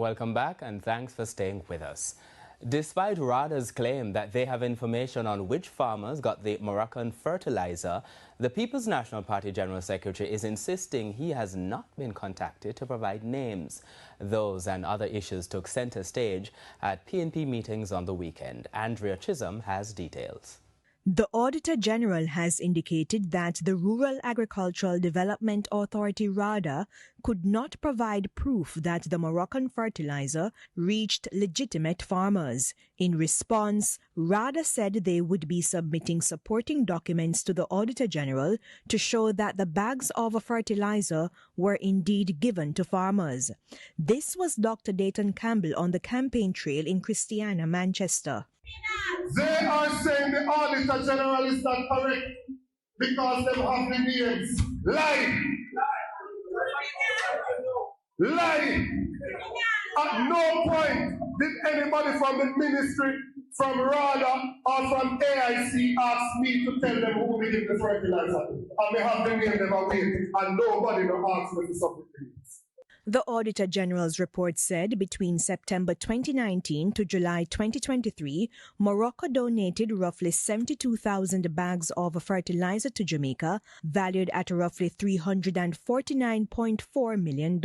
Welcome back and thanks for staying with us. Despite RADA's claim that they have information on which farmers got the Moroccan fertilizer, the People's National Party General Secretary is insisting he has not been contacted to provide names. Those and other issues took center stage at PNP meetings on the weekend. Andrea Chisholm has details. The Auditor General has indicated that the Rural Agricultural Development Authority RADA could not provide proof that the Moroccan fertilizer reached legitimate farmers. In response, RADA said they would be submitting supporting documents to the Auditor General to show that the bags of fertilizer were indeed given to farmers. This was Dr. Dayton Campbell on the campaign trail in Christiana, Manchester. They are saying the Auditor General is not correct because they have the names. Lie! Lie! At no point did anybody from the ministry, from RADA or from AIC ask me to tell them who we give the fertilizer. And they have the name them away and nobody will ask me to submit the names. The Auditor General's report said between September 2019 to July 2023, Morocco donated roughly 72,000 bags of fertilizer to Jamaica, valued at roughly $349.4 million.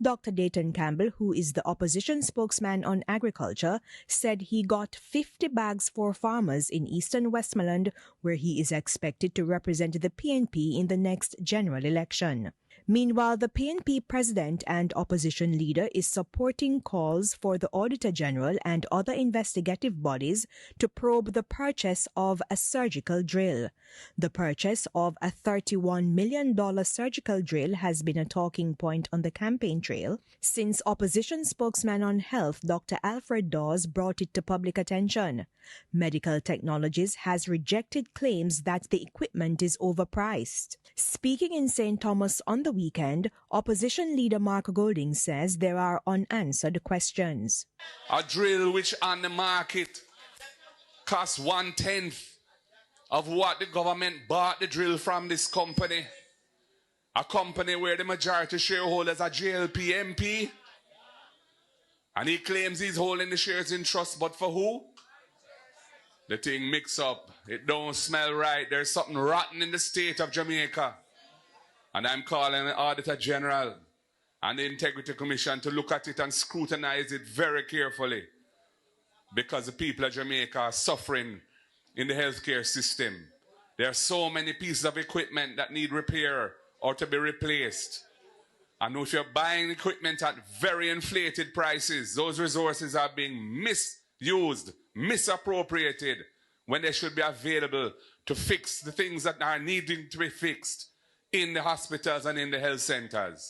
Dr. Dayton Campbell, who is the opposition spokesman on agriculture, said he got 50 bags for farmers in eastern Westmoreland, where he is expected to represent the PNP in the next general election. Meanwhile, the PNP president and opposition leader is supporting calls for the Auditor General and other investigative bodies to probe the purchase of a surgical drill. The purchase of a $31 million surgical drill has been a talking point on the campaign trail since opposition spokesman on health Dr. Alfred Dawes brought it to public attention. Medical Technologies has rejected claims that the equipment is overpriced. Speaking in St. Thomas on the weekend, opposition leader Mark Golding says there are unanswered questions. A drill which on the market costs 1/10 of what the government bought the drill from this company. A company where the majority shareholders are PNP. And he claims he's holding the shares in trust, but for who? The thing mix up. It don't smell right. There's something rotten in the state of Jamaica. And I'm calling the Auditor General and the Integrity Commission to look at it and scrutinize it very carefully, because the people of Jamaica are suffering in the healthcare system. There are so many pieces of equipment that need repair or to be replaced. And if you're buying equipment at very inflated prices, those resources are being misused, misappropriated, when they should be available to fix the things that are needing to be fixed in the hospitals and in the health centers.